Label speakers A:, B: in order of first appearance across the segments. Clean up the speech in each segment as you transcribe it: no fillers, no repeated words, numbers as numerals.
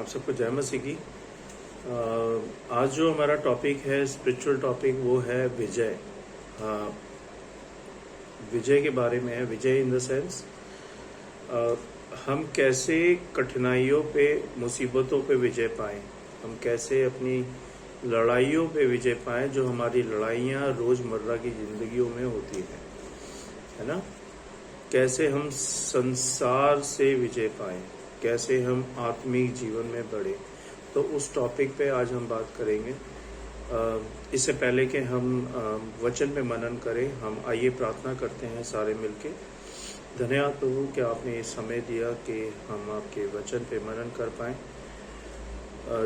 A: आप सबको जय मसीह की। आज जो हमारा टॉपिक है, स्पिरिचुअल टॉपिक, वो है विजय। विजय के बारे में है। विजय इन द सेंस हम कैसे कठिनाइयों पे, मुसीबतों पे विजय पाएं, हम कैसे अपनी लड़ाइयों पे विजय पाएं, जो हमारी लड़ाइयाँ रोज़मर्रा की ज़िंदगियों में होती है ना। कैसे हम संसार से विजय पाएं, कैसे हम आत्मिक जीवन में बढ़े, तो उस टॉपिक पे आज हम बात करेंगे। इससे पहले कि हम वचन पे मनन करें, हम आइए प्रार्थना करते हैं सारे मिलके। धन्यवाद प्रभु कि आपने ये समय दिया कि हम आपके वचन पे मनन कर पाएं।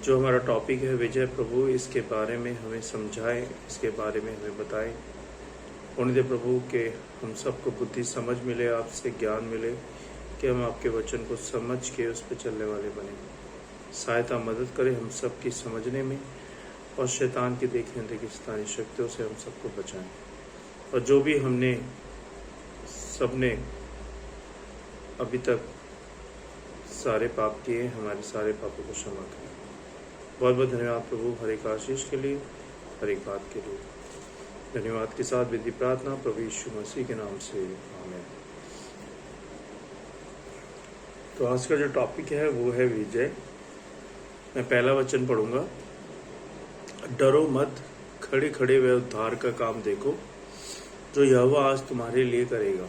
A: जो हमारा टॉपिक है विजय, प्रभु इसके बारे में हमें समझाएं, इसके बारे में हमें बताएं। होने दे प्रभु के हम सबको बुद्धि समझ मिले, आपसे ज्ञान मिले, कि हम आपके वचन को समझ के उस पर चलने वाले बने। सहायता मदद करें हम सबकी समझने में, और शैतान की देखने देखी शैतानी शक्तियों से हम सबको बचाएं। और जो भी हमने सबने अभी तक सारे पाप किए, हमारे सारे पापों को क्षमा करें। बहुत बहुत धन्यवाद प्रभु हर एक आशीष के लिए, हर एक बात के लिए। धन्यवाद के साथ विधि प्रार्थना प्रभु यीशु मसीह के नाम से, आमीन। तो आज का जो टॉपिक है वो है विजय। मैं पहला वचन पढ़ूंगा। डरो मत, खड़े खड़े वे उद्धार का काम देखो, जो यहोवा आज तुम्हारे लिए करेगा।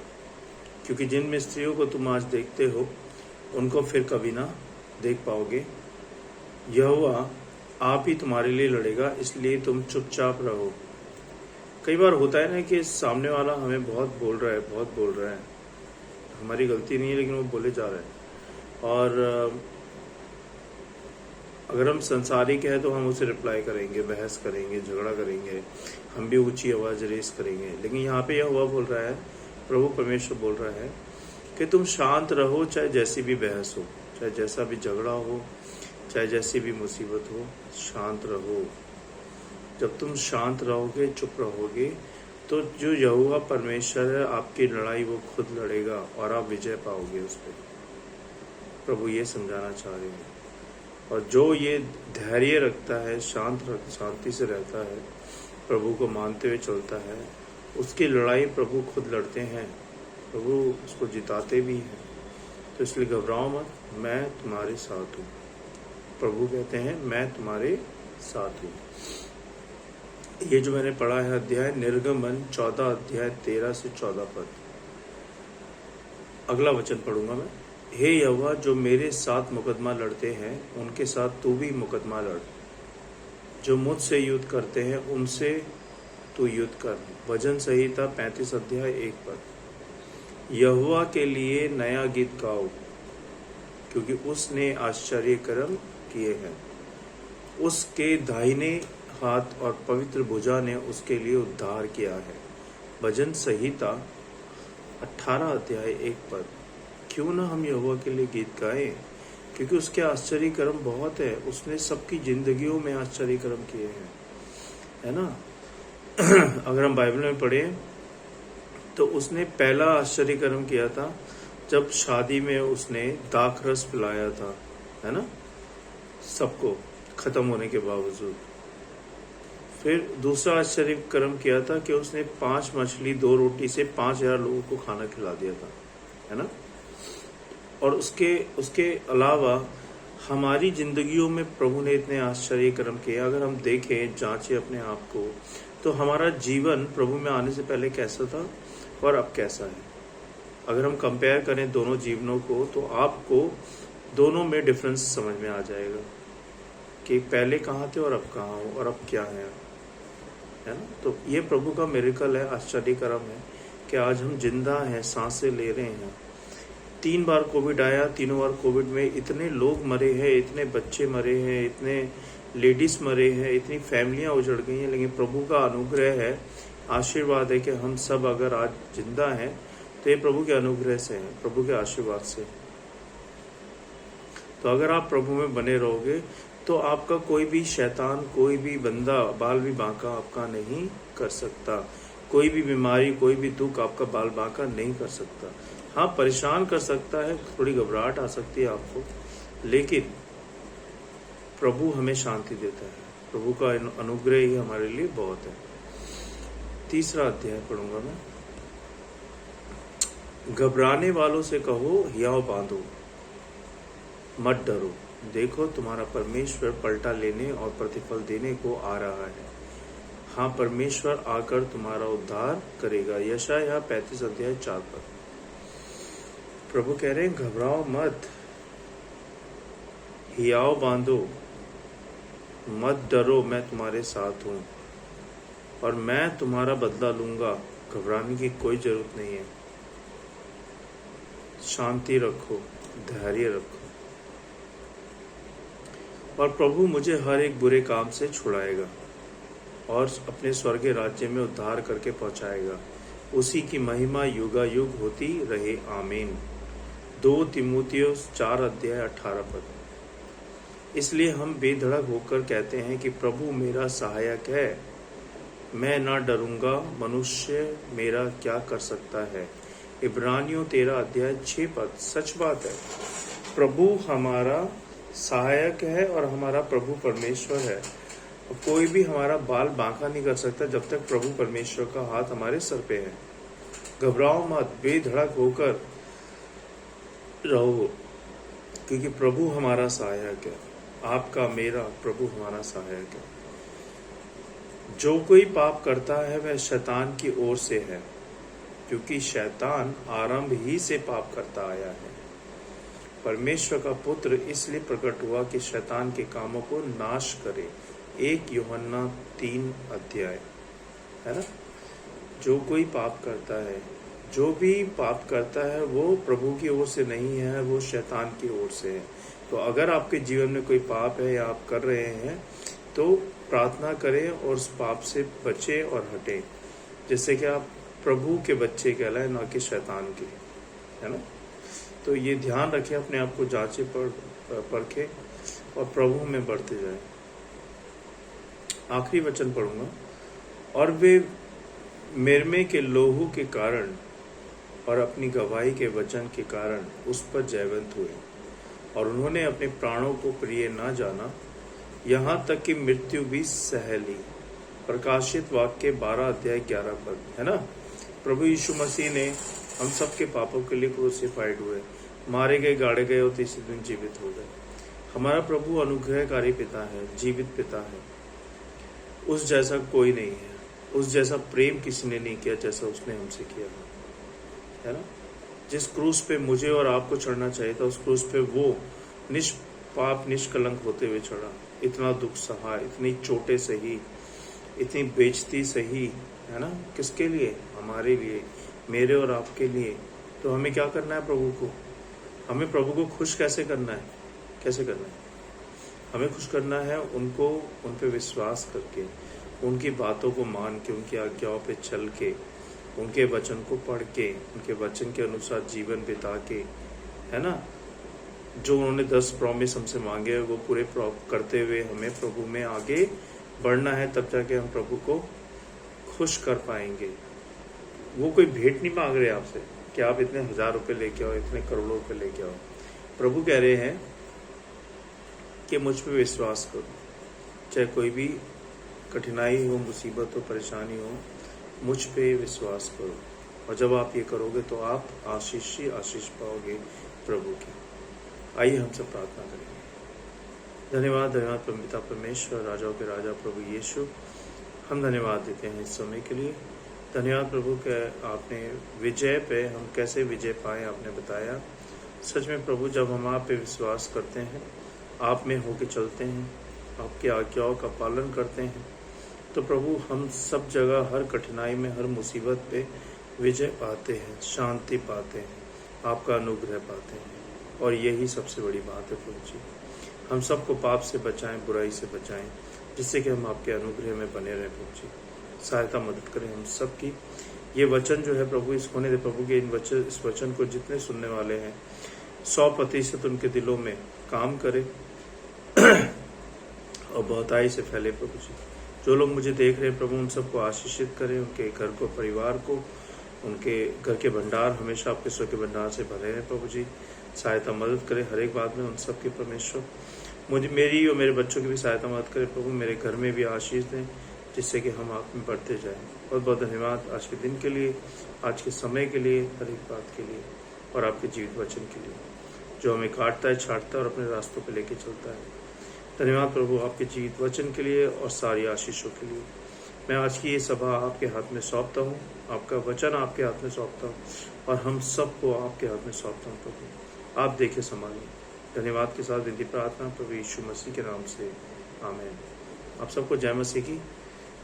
A: क्योंकि जिन मिस्त्रियों को तुम आज देखते हो, उनको फिर कभी ना देख पाओगे। यहोवा आप ही तुम्हारे लिए लड़ेगा, इसलिए तुम चुपचाप रहो। कई बार होता है ना कि सामने वाला हमें बहुत बोल रहा है, हमारी गलती नहीं है लेकिन वो बोले जा रहा है। और अगर हम संसारिक हैं तो हम उसे रिप्लाई करेंगे, बहस करेंगे, झगड़ा करेंगे, हम भी ऊंची आवाज रेस करेंगे। लेकिन यहाँ पे यह हुआ बोल रहा है, प्रभु परमेश्वर बोल रहा है कि तुम शांत रहो, चाहे जैसी भी बहस हो, चाहे जैसा भी झगड़ा हो, चाहे जैसी भी मुसीबत हो, शांत रहो। जब तुम शांत रहोगे, चुप रहोगे, तो जो यहोवा परमेश्वर है, आपकी लड़ाई वो खुद लड़ेगा और आप विजय पाओगे उस पर। प्रभु ये समझाना चाह रहे हैं। और जो ये धैर्य रखता है, शांति से रहता है, प्रभु को मानते हुए चलता है, उसकी लड़ाई प्रभु खुद लड़ते हैं, प्रभु उसको जिताते भी हैं। तो इसलिए घबराओ मत, मैं तुम्हारे साथ हूँ। प्रभु कहते हैं मैं तुम्हारे साथ हूँ। ये जो मैंने पढ़ा है अध्याय निर्गमन 14 अध्याय 13 से 14 पद। अगला वचन पढ़ूंगा मैं। हे यहोवा, जो मेरे साथ मुकदमा लड़ते हैं, उनके साथ तू भी मुकदमा लड़। जो मुझसे युद्ध करते हैं, उनसे तू युद्ध कर। भजन संहिता 35 अध्याय 1 पद। यहोवा के लिए नया गीत गाओ, क्योंकि उसने आश्चर्य कर्म किए हैं। उसके दाहिने हाथ और पवित्र भुजा ने उसके लिए उद्धार किया है। भजन संहिता 18 अध्याय 1 पद। क्यों ना हम यहोवा के लिए गीत गाएं, क्योंकि उसके आश्चर्य कर्म बहुत है। उसने सबकी जिंदगियों में आश्चर्य कर्म किए हैं, है ना। अगर हम बाइबल में पढ़ें तो उसने पहला आश्चर्य कर्म किया था जब शादी में उसने दाखरस पिलाया था, है ना, सबको खत्म होने के बावजूद। फिर दूसरा आश्चर्य कर्म किया था कि उसने 5 मछली 2 रोटी से 5000 लोगों को खाना खिला दिया था, है ना। और उसके अलावा हमारी जिंदगियों में प्रभु ने इतने आश्चर्य कर्म किए। अगर हम देखें, जांचें अपने आप को, तो हमारा जीवन प्रभु में आने से पहले कैसा था और अब कैसा है। अगर हम कंपेयर करें दोनों जीवनों को, तो आपको दोनों में डिफरेंस समझ में आ जाएगा कि पहले कहाँ थे और अब कहाँ हो और अब क्या है ना। तो ये प्रभु का मिरेकल है, आश्चर्य कर्म है कि आज हम जिंदा हैं, सांसें ले रहे हैं। 3 बार कोविड आया, तीनों बार कोविड में इतने लोग मरे हैं, इतने बच्चे मरे हैं, इतने लेडीज मरे हैं, इतनी फैमिलियां उजड़ गई हैं। लेकिन प्रभु का अनुग्रह है, आशीर्वाद है कि हम सब अगर आज जिंदा हैं तो ये प्रभु के अनुग्रह से है, प्रभु के आशीर्वाद से। तो अगर आप प्रभु में बने रहोगे तो आपका कोई भी शैतान, कोई भी बंदा बाल भी बांका आपका नहीं कर सकता। कोई भी बीमारी, कोई भी दुख आपका बाल बांका नहीं कर सकता। हाँ, परेशान कर सकता है, थोड़ी घबराहट आ सकती है आपको, लेकिन प्रभु हमें शांति देता है। प्रभु का अनुग्रह ही हमारे लिए बहुत है। 3रा अध्याय पढ़ूंगा मैं। घबराने वालों से कहो, हियाव बांधो, मत डरो, देखो तुम्हारा परमेश्वर पलटा लेने और प्रतिफल देने को आ रहा है। हाँ, परमेश्वर आकर तुम्हारा उद्धार करेगा। यशायाह 35 अध्याय 4 पद। प्रभु कह रहे हैं घबराओ मत, हियाव बांधो, मत डरो, मैं तुम्हारे साथ हूं और मैं तुम्हारा बदला लूंगा। घबराने की कोई जरूरत नहीं है। शांति रखो, धैर्य रखो और प्रभु मुझे हर एक बुरे काम से छुड़ाएगा और अपने स्वर्गीय राज्य में उद्धार करके पहुंचाएगा। उसी की महिमा युगायुग होती रहे, आमीन। 2 तीमुथियुस 4 अध्याय 18 पद। इसलिए हम बेधड़क होकर कहते हैं कि प्रभु मेरा सहायक है, मैं ना डरूंगा, मनुष्य मेरा क्या कर सकता है। इब्रानियों 13 अध्याय 6 पद। सच बात है, प्रभु हमारा सहायक है और हमारा प्रभु परमेश्वर है। कोई भी हमारा बाल बांका नहीं कर सकता जब तक प्रभु परमेश्वर का हाथ हमारे सर पे है। घबराओ मत, बेधड़क होकर रहो, क्योंकि प्रभु हमारा सहायक है। आपका, मेरा प्रभु हमारा सहायक है। जो कोई पाप करता है वह शैतान की ओर से है, क्योंकि शैतान आरंभ ही से पाप करता आया है। परमेश्वर का पुत्र इसलिए प्रकट हुआ कि शैतान के कामों को नाश करे। 1 यूहन्ना 3 अध्याय, है ना। जो कोई पाप करता है, जो भी पाप करता है वो प्रभु की ओर से नहीं है, वो शैतान की ओर से है। तो अगर आपके जीवन में कोई पाप है या आप कर रहे हैं तो प्रार्थना करें और उस पाप से बचें और हटें, जिससे कि आप प्रभु के बच्चे कहलाए, ना कि शैतान के, है ना। तो ये ध्यान रखें, अपने आप को जांचें, परखें और प्रभु में बढ़ते जाएं। आखिरी वचन पढ़ूंगा। और वे मेरमे के लोहू के कारण और अपनी गवाही के वचन के कारण उस पर जयवंत हुए और उन्होंने अपने प्राणों को प्रिय न जाना, यहाँ तक कि मृत्यु भी सह ली। प्रकाशित वाक्य 12 अध्याय 11 पद, है ना। प्रभु यीशु मसीह ने हम सब के पापों के लिए क्रूसिफाइड हुए, मारे गए, गाड़े गए और तीसरे दिन जीवित हो गए। हमारा प्रभु अनुग्रहकारी पिता है, जीवित पिता है। उस जैसा कोई नहीं है, उस जैसा प्रेम किसी ने नहीं किया जैसा उसने हमसे किया, है ना। जिस क्रूस पे मुझे और आपको चढ़ना चाहिए था, उस क्रूस पे वो निष्पाप निष्कलंक होते हुए चढ़ा। इतना दुख सहा, इतनी चोटें सही, इतनी बेइज्जती सही, है ना। किसके लिए? हमारे लिए, मेरे और आपके लिए। तो हमें क्या करना है? प्रभु को, हमें प्रभु को खुश कैसे करना है? कैसे करना है? हमें खुश करना है उनको, उन पे विश्वास करके, उनकी बातों को मान के, उनकी आज्ञाओं पे चल के, उनके वचन को पढ़ के, उनके वचन के अनुसार जीवन बिता के, है ना। जो उन्होंने 10 प्रॉमिस हमसे मांगे वो पूरे करते हुए हमें प्रभु में आगे बढ़ना है। तब जाके हम प्रभु को खुश कर पाएंगे। वो कोई भेंट नहीं मांग रहे आपसे कि आप इतने 1000 रुपये लेके आओ, इतने करोड़ों रुपये लेके आओ। प्रभु कह रहे हैं कि मुझ पे विश्वास करो, चाहे कोई भी कठिनाई हो, मुसीबत हो, परेशानी हो, मुझ पे विश्वास करो। और जब आप ये करोगे तो आप आशीष ही आशीष पाओगे प्रभु की। आइए हम सब प्रार्थना करेंगे। धन्यवाद, धन्यवाद पिता परमेश्वर, राजाओं के राजा प्रभु यीशु, हम धन्यवाद देते हैं इस समय के लिए। धन्यवाद प्रभु के आपने विजय पे, हम कैसे विजय पाए आपने बताया। सच में प्रभु, जब हम आप पे विश्वास करते हैं, आप में होके चलते हैं, आपकी आज्ञाओं का पालन करते हैं, तो प्रभु हम सब जगह, हर कठिनाई में, हर मुसीबत पे विजय पाते हैं, शांति पाते हैं, आपका अनुग्रह पाते हैं। और यही सबसे बड़ी बात है प्रभु जी। हम सबको पाप से बचाएं, बुराई से बचाएं, जिससे कि हम आपके अनुग्रह में बने रहें प्रभु जी। सहायता मदद करें हम सबकी। ये वचन जो है प्रभु, इस होने दे प्रभु के इस वचन को जितने सुनने वाले हैं 100% उनके दिलों में काम करे और बहुताई से फैले प्रभु जी। जो लोग मुझे देख रहे हैं प्रभु, उन सबको आशीषित करें, उनके घर को, परिवार को, उनके घर के भंडार हमेशा आपके स्वर्ग के भंडार से भरे हैं प्रभु जी। सहायता मदद करें हर एक बात में उन सब की परमेश्वर। मुझे, मेरी और मेरे बच्चों की भी सहायता मदद करें प्रभु। मेरे घर में भी आशीष दें, जिससे कि हम आप में बढ़ते जाएं। बहुत बहुत धन्यवाद आज के दिन के लिए, आज के समय के लिए, हर एक बात के लिए, और आपके जीवित वचन के लिए जो हमें काटता है, छाटता है और अपने रास्तों पर लेके चलता है। धन्यवाद प्रभु आपके जीवित वचन के लिए और सारी आशीषों के लिए। मैं आज की ये सभा आपके हाथ में सौंपता हूँ, आपका वचन आपके हाथ में सौंपता हूँ, और हम सबको आपके हाथ में सौंपता हूँ प्रभु। आप देखें, संभालिए। धन्यवाद के साथ विनती प्रार्थना प्रभु यीशु मसीह के नाम से, आमीन। आप सबको जय मसीह की,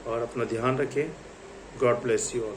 A: और अपना ध्यान रखें। God bless you all.